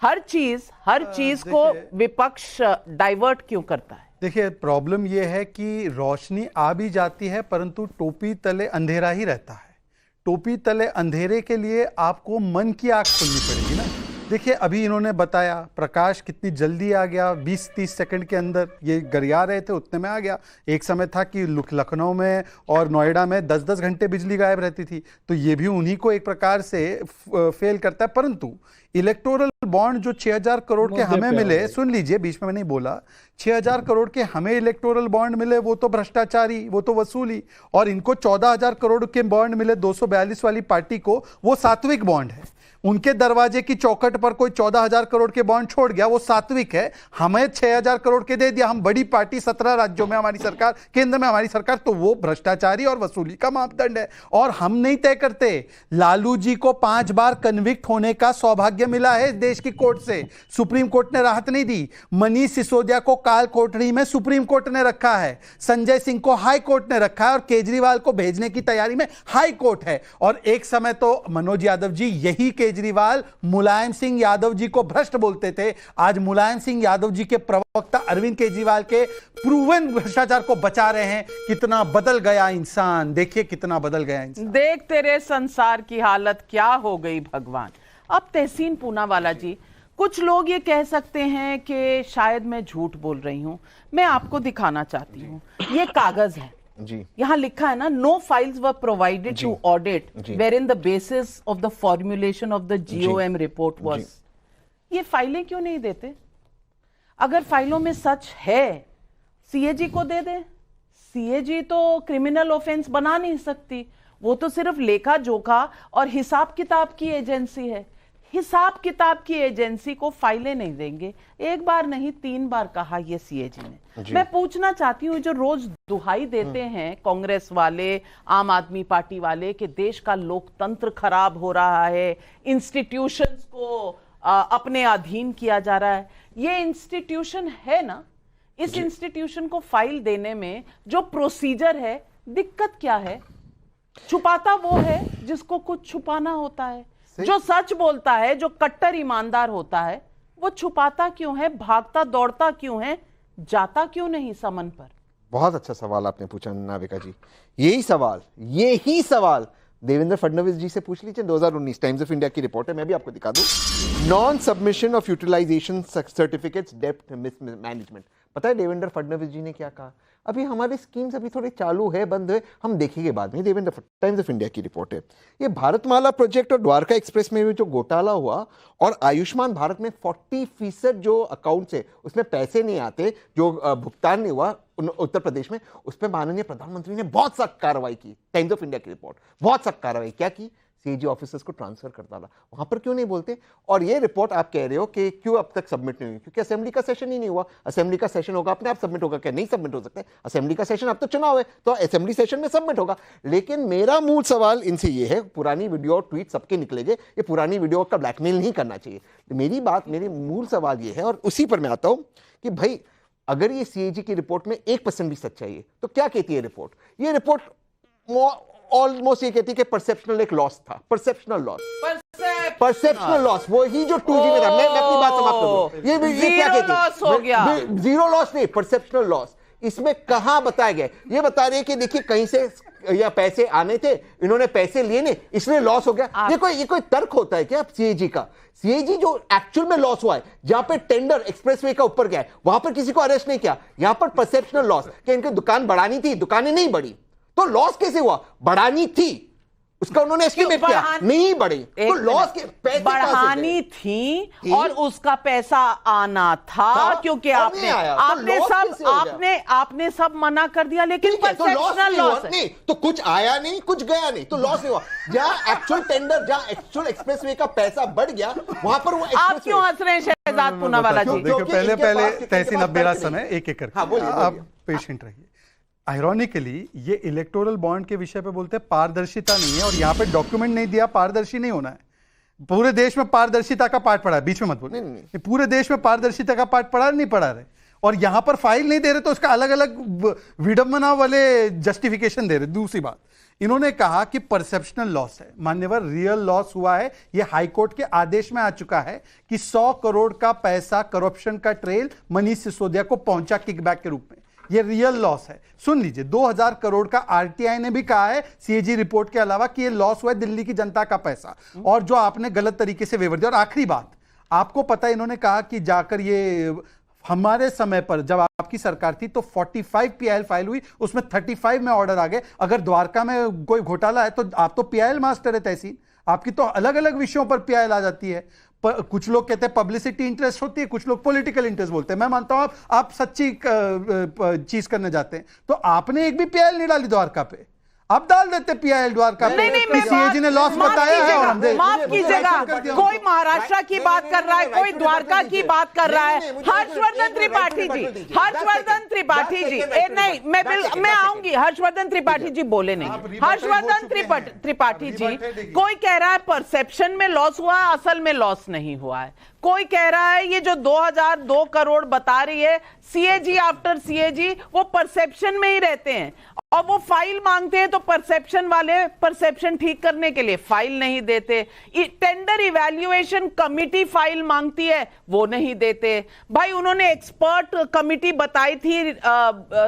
हर चीज को विपक्ष डाइवर्ट क्यों करता है? देखिए, प्रॉब्लम यह है कि रोशनी आ भी जाती है परंतु टोपी तले अंधेरा ही रहता है। टोपी तले अंधेरे के लिए आपको मन की आंख खोलनी पड़ेगी ना। देखिए अभी इन्होंने बताया प्रकाश कितनी जल्दी आ गया, 20-30 सेकंड के अंदर ये गरिया रहे थे उतने में आ गया। एक समय था कि लखनऊ में और नोएडा में 10-10 घंटे बिजली गायब रहती थी, तो ये भी उन्हीं को एक प्रकार से फेल करता है। परंतु इलेक्टोरल बॉन्ड जो 6,000 करोड़ के हमें मिले, सुन लीजिए बीच में नहीं बोला, 6,000 करोड़ के हमें इलेक्टोरल बॉन्ड मिले वो तो भ्रष्टाचारी, वो तो वसूली, और इनको 14,000 करोड़ के बॉन्ड मिले 242 वाली पार्टी को, वो सात्विक बॉन्ड है। उनके दरवाजे की चौखट पर कोई 14,000 करोड़ के बॉन्ड छोड़ गया, वो सात्विक है। हमें 6,000 करोड़ के दे दिया, हम बड़ी पार्टी, 17 राज्यों में हमारी सरकार, केंद्र में हमारी सरकार, तो वो भ्रष्टाचारी और वसूली का मापदंड है। और हम नहीं तय करते। लालू जी को 5 बार कन्विक्ट होने का सौभाग्य मिला है देश की कोर्ट से, सुप्रीम कोर्ट ने राहत नहीं दी। मनीष सिसोदिया को काल कोठरी में सुप्रीम कोर्ट ने रखा है, संजय सिंह को हाई कोर्ट ने रखा है, और केजरीवाल को भेजने की तैयारी में हाई कोर्ट है। और एक समय तो मनोज यादव जी, यही केजरीवाल मुलायम सिंह यादव जी को भ्रष्ट बोलते थे। आज मुलायम सिंह यादव जी के प्रवक्ता अरविंद केजरीवाल के प्रूवन भ्रष्टाचार को बचा रहे हैं। कितना बदल गया इंसान, देखिए कितना बदल गया इंसान। देख तेरे संसार की हालत क्या हो गई भगवान। अब तहसीन पूनावाला जी, कुछ लोग ये कह सकते हैं कि शायद मैं झूठ बोल रही हूं, मैं आपको दिखाना चाहती हूं। ये कागज है जी, यहाँ लिखा है ना, no files were provided to audit were in the basis of the formulation of the GOM report was. ये फाइलें क्यों नहीं देते? अगर फाइलों में सच है, CAG को दे दे। CAG तो क्रिमिनल ऑफेंस बना नहीं सकती, वो तो सिर्फ लेखा जोखा और हिसाब किताब की एजेंसी है। हिसाब किताब की एजेंसी को फाइलें नहीं देंगे। एक बार नहीं 3 बार कहा ये CAG ने। मैं पूछना चाहती हूँ, जो रोज दुहाई देते हैं कांग्रेस वाले, आम आदमी पार्टी वाले, कि देश का लोकतंत्र खराब हो रहा है, इंस्टीट्यूशंस को अपने अधीन किया जा रहा है, ये इंस्टीट्यूशन है ना, इस इंस्टीट्यूशन को फाइल देने में जो प्रोसीजर है, दिक्कत क्या है? छुपाता वो है जिसको कुछ छुपाना होता है। जो सच बोलता है, जो कट्टर ईमानदार होता है, वो छुपाता क्यों है, भागता दौड़ता क्यों है, जाता क्यों नहीं समन पर? बहुत अच्छा सवाल आपने पूछा नाविका जी। यही सवाल देवेंद्र फडणवीस जी से पूछ लीजिए। 2019 टाइम्स ऑफ इंडिया की रिपोर्ट है, मैं भी आपको दिखा दूं। Non submission of utilization certificates depth management. पता है देवेंद्र फडणवीस जी ने क्या कहा? अभी हमारी स्कीम्स अभी थोड़ी चालू है, बंद है, हम देखेंगे बाद में। देवेंद्र टाइम्स ऑफ इंडिया की रिपोर्ट है। ये भारतमाला प्रोजेक्ट और द्वारका एक्सप्रेस में भी जो घोटाला हुआ, और आयुष्मान भारत में 40% जो अकाउंट है उसमें पैसे नहीं आते, जो भुगतान नहीं हुआ उत्तर प्रदेश में, उस पर माननीय प्रधानमंत्री ने बहुत सख्त कार्रवाई की। टाइम्स ऑफ इंडिया की रिपोर्ट, बहुत सख्त कार्रवाई क्या की? CAG ऑफिसर्स को ट्रांसफर कर डाला। वहां पर क्यों नहीं बोलते? और ये रिपोर्ट आप कह रहे हो कि क्यों अब तक सबमिट नहीं हुई? क्योंकि असेंबली का सेशन ही नहीं हुआ। असेंबली का सेशन होगा अपने आप सबमिट होगा क्या? नहीं सबमिट हो सकते। असेंबली का सेशन, अब तो चुनाव है तो असेंबली सेशन में सबमिट होगा। लेकिन मेरा मूल सवाल इनसे ये है, पुरानी वीडियो और ट्वीट सबके निकलेंगे, ये पुरानी वीडियो का ब्लैकमेल नहीं करना चाहिए। मेरी मूल सवाल ये है, और उसी पर मैं आता हूं कि भाई अगर ये CAG की रिपोर्ट में 1% भी सच्चाई है तो क्या कहती है रिपोर्ट? ये रिपोर्ट ऑलमोस्ट ये कहती है कि परसेप्शनल एक लॉस था, परसेप्शनल लॉस, वो ही जो 2G में था। मैं अपनी बात समाप्त करूं। ये क्या कहती है? जीरो लॉस नहीं, परसेप्शनल लॉस। इसमें कहां बताया गया? ये बता रहे हैं कि देखिए कहीं से या पैसे आने थे, इन्होंने पैसे लिए नहीं, इसलिए लॉस हो गया। ये कोई तर्क होता है क्या CAG का? CAG जो एक्चुअल में लॉस हुआ है, जहां पे टेंडर एक्सप्रेसवे का ऊपर गया है, वहां पर किसी को अरेस्ट नहीं किया। यहां पर परसेप्शनल लॉस कि इनकी दुकान बढ़ानी थी, दुकानें नहीं बढ़ी, तो लॉस कैसे हुआ? बढ़ानी थी, उसका उन्होंने एस्टिमेट किया, नहीं बढ़ी, तो लॉस के पैसे बढ़ानी थी और उसका पैसा आना था, क्योंकि आपने सब मना कर दिया। लेकिन परसेप्शनल लॉस नहीं, तो कुछ आया नहीं, कुछ गया नहीं, तो लॉस हुआ। जहां एक्चुअल टेंडर, जहां एक्चुअल एक्सप्रेसवे का पैसा बढ़ गया, वहां पर वो आप क्यों हंस रहे हैं शहजाद पूनावाला जी? देखिए पहले तहसीन, अब मेरा समय एक एक करके, आप पेशेंट रहिए। आयरॉनिकली ये इलेक्टोरल बॉन्ड के विषय पे बोलते हैं पारदर्शिता नहीं है, और यहाँ पे डॉक्यूमेंट नहीं दिया, पारदर्शी नहीं होना है। पूरे देश में पारदर्शिता का पाठ पढ़ा है, बीच में मत बोलिए। पूरे देश में पारदर्शिता का पाठ पढ़ा नहीं पढ़ा रहे, और यहां पर फाइल नहीं दे रहे तो उसका अलग अलग विडंबना वाले जस्टिफिकेशन दे रहे। दूसरी बात, इन्होंने कहा कि परसेप्शनल लॉस है, मान्यवर रियल लॉस हुआ है। यह हाईकोर्ट के आदेश में आ चुका है कि 100 करोड़ का पैसा करप्शन का ट्रेल मनीष सिसोदिया को पहुंचा किकबैक के रूप में, ये रियल लॉस है। सुन लीजिए, 2000 करोड़ का RTI ने भी कहा है CAG रिपोर्ट के अलावा कि ये लॉस हुआ है दिल्ली की जनता का पैसा, और जो आपने गलत तरीके से वेवर दिया। और आखिरी बात, आपको पता है इन्होंने कहा कि जाकर ये हमारे समय पर जब आपकी सरकार थी तो 45 पीआईएल फाइल हुई, उसमें 35 में ऑर्डर आ गए। अगर द्वारका में कोई घोटाला है तो आप तो पीआईएल मास्टर है तहसील, आपकी तो अलग अलग विषयों पर पीआईएल आ जाती है। कुछ लोग कहते हैं पब्लिसिटी इंटरेस्ट होती है, कुछ लोग पॉलिटिकल इंटरेस्ट बोलते हैं। मैं मानता हूं आप सच्ची चीज करने जाते हैं, तो आपने एक भी पीआईएल नहीं डाली द्वारका पे, अब डाल देते पीआईएल द्वारका पे। सीएजी ने लॉस बताया है और हमने माफ कीजिएगा, कोई महाराष्ट्र की बात कर रहा है, कोई द्वारका की बात कर रहा है। हर्षवर्धन त्रिपाठी जी, हर्षवर्धन त्रिपाठी जी, नहीं मैं आऊंगी। हर्षवर्धन त्रिपाठी जी बोले नहीं। हर्षवर्धन त्रिपाठी जी, कोई कह रहा है परसेप्शन में लॉस हुआ है, असल में लॉस नहीं हुआ है। कोई कह रहा है ये जो 2002 करोड़ बता रही है सीएजी आफ्टर सीएजी, वो परसेप्शन में ही रहते हैं और वो फाइल मांगते हैं तो परसेप्शन वाले परसेप्शन ठीक करने के लिए फाइल नहीं देते। टेंडर इवैल्यूएशन कमिटी फाइल मांगती है, वो नहीं देते। भाई उन्होंने एक्सपर्ट कमिटी बताई थी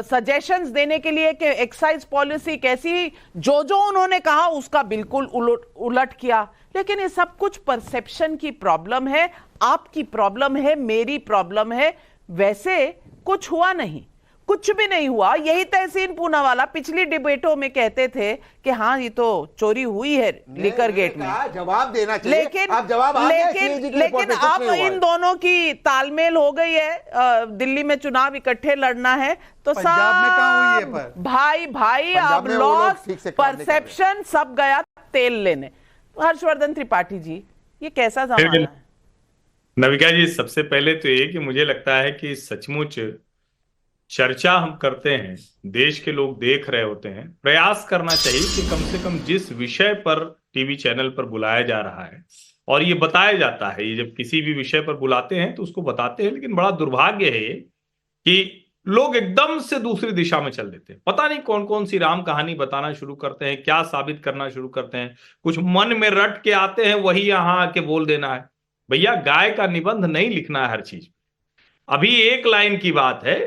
सजेशंस देने के लिए कि एक्साइज पॉलिसी कैसी, जो उन्होंने कहा उसका बिल्कुल उलट किया। लेकिन ये सब कुछ परसेप्शन की प्रॉब्लम है, आपकी प्रॉब्लम है, मेरी प्रॉब्लम है। वैसे कुछ हुआ नहीं, कुछ भी नहीं हुआ। यही तहसीन पूनावाला पिछली डिबेटों में कहते थे कि हाँ ये तो चोरी हुई है लिकर गेट में, जवाब देना चाहिए। लेकिन आप जवाब लेकिन अब इन दोनों की तालमेल हो गई है। दिल्ली में चुनाव इकट्ठे लड़ना है तो पंजाब में कहां हुई है पर? भाई अब लॉस परसेप्शन सब गया तेल लेने। हर्षवर्धन त्रिपाठी जी, ये कैसा जमाना है? नविका जी, सबसे पहले तो ये कि मुझे लगता है कि सचमुच चर्चा हम करते हैं, देश के लोग देख रहे होते हैं, प्रयास करना चाहिए कि कम से कम जिस विषय पर टीवी चैनल पर बुलाया जा रहा है और ये बताया जाता है, ये जब किसी भी विषय पर बुलाते हैं तो उसको बताते हैं, लेकिन बड़ा दुर्भाग्य है कि लोग एकदम से दूसरी दिशा में चल देते हैं। पता नहीं कौन कौन सी राम कहानी बताना शुरू करते हैं, क्या साबित करना शुरू करते हैं, कुछ मन में रट के आते हैं, वही यहां आके बोल देना है। भैया गाय का निबंध नहीं लिखना है हर चीज। अभी एक लाइन की बात है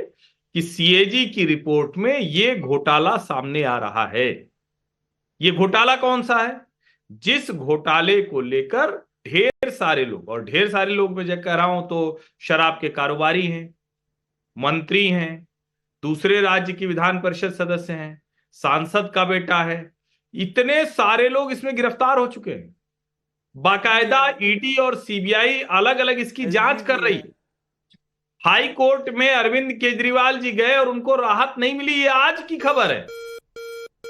कि सीएजी की रिपोर्ट में ये घोटाला सामने आ रहा है। ये घोटाला कौन सा है? जिस घोटाले को लेकर ढेर सारे लोग, और ढेर सारे लोग मैं जब कह रहा हूं तो शराब के कारोबारी हैं, मंत्री हैं, दूसरे राज्य की विधान परिषद सदस्य हैं, सांसद का बेटा है, इतने सारे लोग इसमें गिरफ्तार हो चुके हैं। बाकायदा ईडी और सीबीआई अलग अलग इसकी जांच कर रही है। हाई कोर्ट में अरविंद केजरीवाल जी गए और उनको राहत नहीं मिली। ये आज की खबर है,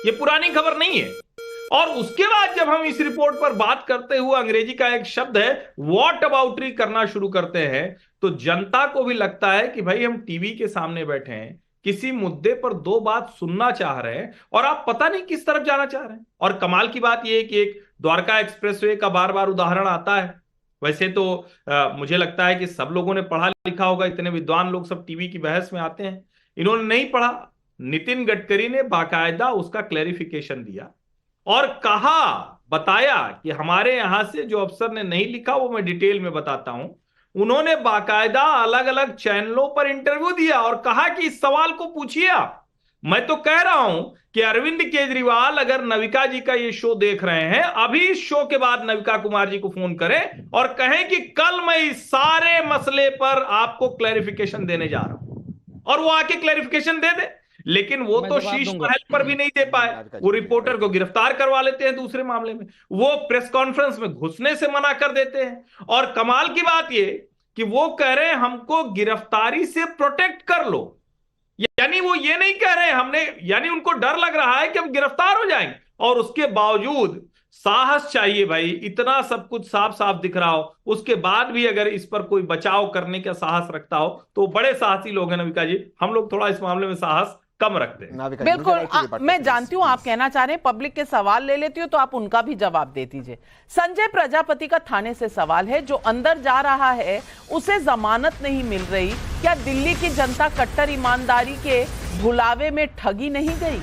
ये पुरानी खबर नहीं है। और उसके बाद जब हम इस रिपोर्ट पर बात करते हुए, अंग्रेजी का एक शब्द है व्हाट अबाउटरी करना शुरू करते हैं, तो जनता को भी लगता है कि भाई हम टीवी के सामने बैठे हैं, किसी मुद्दे पर दो बात सुनना चाह रहे हैं और आप पता नहीं किस तरफ जाना चाह रहे हैं। और कमाल की बात यह है कि एक द्वारका एक्सप्रेसवे का बार बार उदाहरण आता है। वैसे तो मुझे लगता है कि सब लोगों ने पढ़ा लिखा होगा, इतने विद्वान लोग सब टीवी की बहस में आते हैं। इन्होंने नहीं पढ़ा। नितिन गडकरी ने बाकायदा उसका क्लैरिफिकेशन दिया और कहा, बताया कि हमारे यहां से जो अफसर ने नहीं लिखा वो मैं डिटेल में बताता हूं। उन्होंने बाकायदा अलग अलग चैनलों पर इंटरव्यू दिया और कहा कि इस सवाल को पूछिए आप। मैं तो कह रहा हूं कि अरविंद केजरीवाल अगर नविका जी का ये शो देख रहे हैं, अभी इस शो के बाद नविका कुमार जी को फोन करें और कहें कि कल मैं इस सारे मसले पर आपको क्लैरिफिकेशन देने जा रहा हूं, और वो आके क्लैरिफिकेशन दे दे। लेकिन वो तो शीश महल पर भी नहीं दे पाए। वो रिपोर्टर को गिरफ्तार करवा लेते हैं दूसरे मामले में, वो प्रेस कॉन्फ्रेंस में घुसने से मना कर देते हैं। और कमाल की बात ये कि वो कह रहे हैं हमको गिरफ्तारी से प्रोटेक्ट कर लो, यानी वो ये नहीं कह रहे हमने, यानी उनको डर लग रहा है कि हम गिरफ्तार हो जाएंगे। और उसके बावजूद साहस चाहिए भाई, इतना सब कुछ साफ साफ दिख रहा हो, उसके बाद भी अगर इस पर कोई बचाव करने का साहस रखता हो तो बड़े साहसी लोग हैं नविका जी। हम लोग थोड़ा इस मामले में साहस कम रखते हैं। बिल्कुल, मैं जानती हूं आप कहना चाह रहे हैं, पब्लिक के सवाल ले लेती हूं तो आप उनका भी जवाब दे दीजिए। संजय प्रजापति का थाने से सवाल है, जो अंदर जा रहा है उसे जमानत नहीं मिल रही। क्या दिल्ली की जनता कट्टर ईमानदारी के भुलावे में ठगी नहीं गई?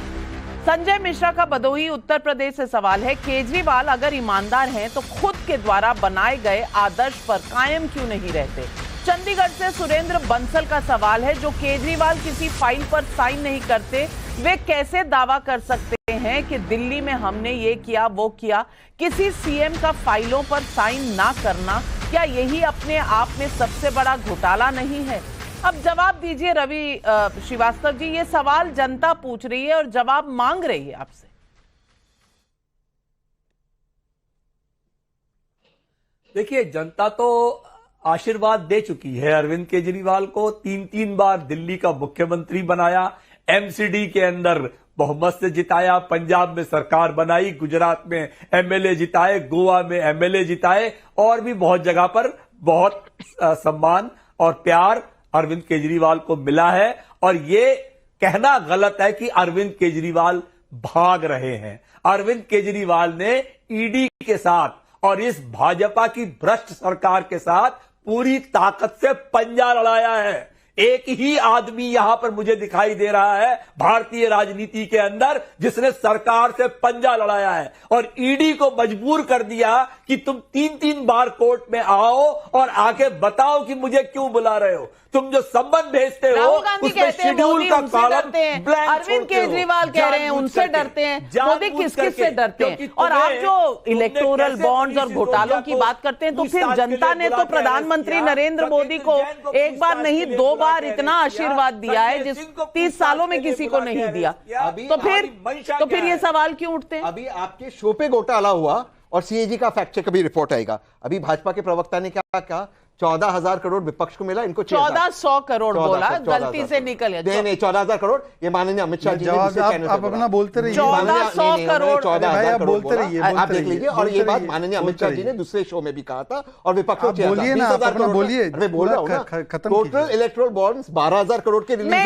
संजय मिश्रा का भदोही उत्तर प्रदेश से सवाल है, केजरीवाल अगर ईमानदार हैं तो खुद के द्वारा बनाए गए आदर्श पर कायम क्यों नहीं रहते? चंडीगढ़ से सुरेंद्र बंसल का सवाल है, जो केजरीवाल किसी फाइल पर साइन नहीं करते, वे कैसे दावा कर सकते हैं कि दिल्ली में हमने ये किया वो किया? किसी सीएम का फाइलों पर साइन ना करना क्या यही अपने आप में सबसे बड़ा घोटाला नहीं है? अब जवाब दीजिए रवि श्रीवास्तव जी, ये सवाल जनता पूछ रही है और जवाब मांग रही है आपसे। देखिए, जनता तो आशीर्वाद दे चुकी है अरविंद केजरीवाल को। 3 बार दिल्ली का मुख्यमंत्री बनाया, एमसीडी के अंदर बहुमत से जिताया, पंजाब में सरकार बनाई, गुजरात में एमएलए जिताए, गोवा में एमएलए जिताए, और भी बहुत जगह पर बहुत सम्मान और प्यार अरविंद केजरीवाल को मिला है। और ये कहना गलत है कि अरविंद केजरीवाल भाग रहे हैं। अरविंद केजरीवाल ने ईडी के साथ और इस भाजपा की भ्रष्ट सरकार के साथ पूरी ताकत से पंजा लड़ाया है। एक ही आदमी यहां पर मुझे दिखाई दे रहा है भारतीय राजनीति के अंदर जिसने सरकार से पंजा लड़ाया है और ईडी को मजबूर कर दिया कि तुम 3 बार कोर्ट में आओ और आके बताओ कि मुझे क्यों बुला रहे हो। तुम जो संबंध भेजते हो उसमें शेड्यूल का कॉलम ब्लैंक। अरविंद केजरीवाल कह रहे हैं उनसे डरते हैं, मोदी किस से डरते हैं? और आप जो इलेक्टोरल बॉन्ड्स और घोटालों की बात करते हैं, तो फिर जनता ने तो प्रधानमंत्री नरेंद्र मोदी को एक बार नहीं 2 बार इतना आशीर्वाद दिया है जिस 30 सालों में किसी को नहीं दिया। तो फिर ये सवाल क्यों उठते हैं? अभी आपके शो पे घोटाला हुआ और सीएजी का फैक्ट चेक अभी रिपोर्ट आएगा। अभी भाजपा के प्रवक्ता ने क्या कहा? 14,000 करोड़ विपक्ष को मिला, इनको 1400 करोड़ बोला, गलती से निकल गया। नहीं 14,000 करोड़, ये माननीय अमित शाह जी ने आप अपना बोलते रहिए। 1400 करोड़ 14,000 करोड़ बोलते रहिए, आप देख लीजिए। और ये बात माननीय अमित शाह जी ने दूसरे शो में भी कहा था। और विपक्ष को बोलिए ना, अपना बोलिए, मैं बोल रहा हूँ ना, टोटल इलेक्टोरल बॉन्ड्स 12,000 करोड़ के रिलीज हुए।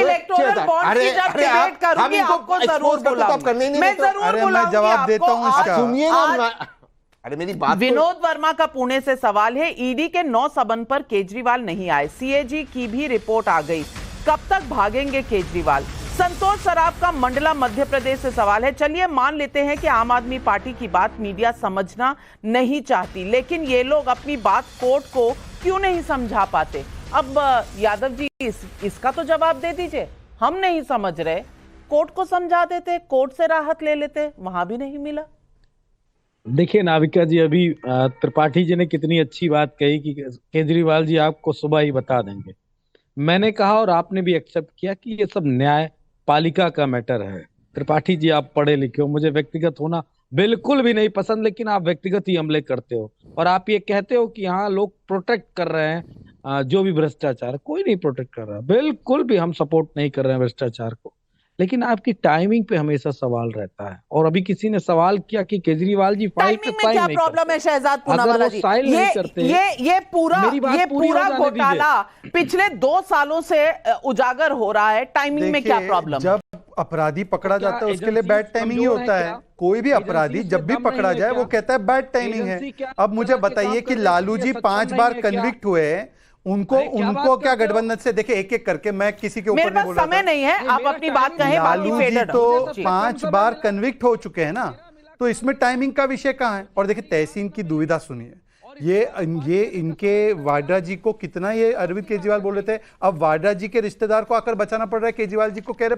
मैं जवाब देता हूँ इसका, सुनिए ना। अरे मेरी बात। विनोद वर्मा का पुणे से सवाल है, ईडी के 9 सबन पर केजरीवाल नहीं आए, सीएजी की भी रिपोर्ट आ गई, कब तक भागेंगे केजरीवाल? संतोष सराफ का मंडला मध्य प्रदेश से सवाल है, चलिए मान लेते हैं कि आम आदमी पार्टी की बात मीडिया समझना नहीं चाहती, लेकिन ये लोग अपनी बात कोर्ट को क्यों नहीं समझा पाते? अब यादव जी इसका तो जवाब दे दीजिए। हम नहीं समझ रहे, कोर्ट को समझा देते, कोर्ट से राहत ले लेते, वहां भी नहीं मिला। देखिए नाविका जी, अभी त्रिपाठी जी ने कितनी अच्छी बात कही कि केजरीवाल जी आपको सुबह ही बता देंगे। मैंने कहा और आपने भी एक्सेप्ट किया कि ये सब न्यायपालिका का मैटर है। त्रिपाठी जी आप पढ़े लिखे हो, मुझे व्यक्तिगत होना बिल्कुल भी नहीं पसंद, लेकिन आप व्यक्तिगत ही हमले करते हो और आप ये कहते हो कि हाँ लोग प्रोटेक्ट कर रहे हैं जो भी भ्रष्टाचार। कोई नहीं प्रोटेक्ट कर रहा, बिल्कुल भी हम सपोर्ट नहीं कर रहे हैं भ्रष्टाचार को, लेकिन आपकी टाइमिंग पे हमेशा सवाल रहता है। और अभी किसी ने सवाल किया कि केजरीवाल जी फाइल पे साइन नहीं करते। क्या प्रॉब्लम है शहजाद पूनावाला जी? ये पूरा घोटाला पिछले 2 सालों से उजागर हो रहा है, टाइमिंग में क्या प्रॉब्लम? जब अपराधी पकड़ा जाता है उसके लिए बैड टाइमिंग ही होता है। कोई भी अपराधी जब भी पकड़ा जाए वो कहता है बैड टाइमिंग है। अब मुझे बताइए कि लालू जी 5 बार कन्विक्ट हुए, उनको क्या गठबंधन से? देखिए एक एक करके, मैं किसी के ऊपर नहीं बोल रहा, समय नहीं है, आप अपनी बात कहें। लालू जी तो 5 बार कन्विक्ट हो चुके हैं ना, तो इसमें टाइमिंग का विषय कहाँ है? और देखिए तहसीन की दुविधा सुनिए, ये इनके वाड्रा जी को कितना ये अरविंद केजरीवाल बोल रहे थे, अब वाड्रा जी के रिश्तेदार को आकर बचाना पड़ रहा है। केजरीवाल जी को कह रहे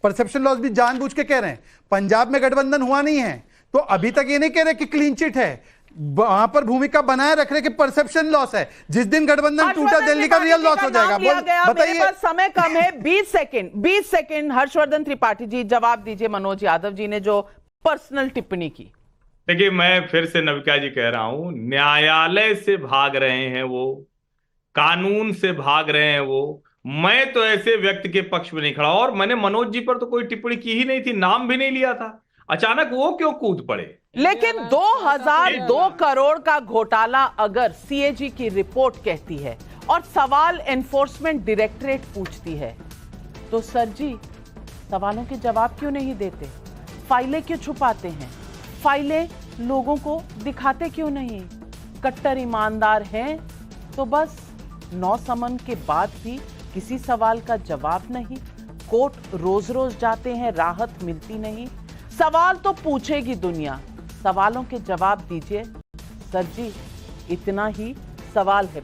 परसेप्शन लॉस भी जानबूझ के कह रहे हैं। पंजाब में गठबंधन हुआ नहीं है तो अभी तक ये नहीं कह रहे कि क्लीन चिट है, वहां पर भूमिका बनाए रख रहे कि परसेप्शन लॉस है। जिस दिन गठबंधन टूटा दिल्ली का रियल लॉस हो जाएगा। बताइए, समय कम है, 20 सेकंड। हर्षवर्धन त्रिपाठी जी जवाब दीजिए मनोज यादव जी ने जो पर्सनल टिप्पणी की। देखिए, मैं फिर से नविका जी कह रहा हूं, न्यायालय से भाग रहे हैं वो, कानून से भाग रहे हैं वो। मैं तो ऐसे व्यक्ति के पक्ष में नहीं खड़ा, और मैंने मनोज जी पर तो कोई टिप्पणी की ही नहीं थी, नाम भी नहीं लिया था। अचानक वो क्यों कूद पड़े? लेकिन 2002 करोड़ का घोटाला अगर सीएजी की रिपोर्ट कहती है और सवाल एनफोर्समेंट डायरेक्टरेट पूछती है, तो सर जी सवालों के जवाब क्यों नहीं देते? फाइलें क्यों छुपाते हैं? फाइलें लोगों को दिखाते क्यों नहीं? कट्टर ईमानदार हैं तो बस 9 समन के बाद भी किसी सवाल का जवाब नहीं। कोर्ट रोज रोज जाते हैं, राहत मिलती नहीं। सवाल तो पूछेगी दुनिया, सवालों के जवाब दीजिए सर जी, इतना ही सवाल है।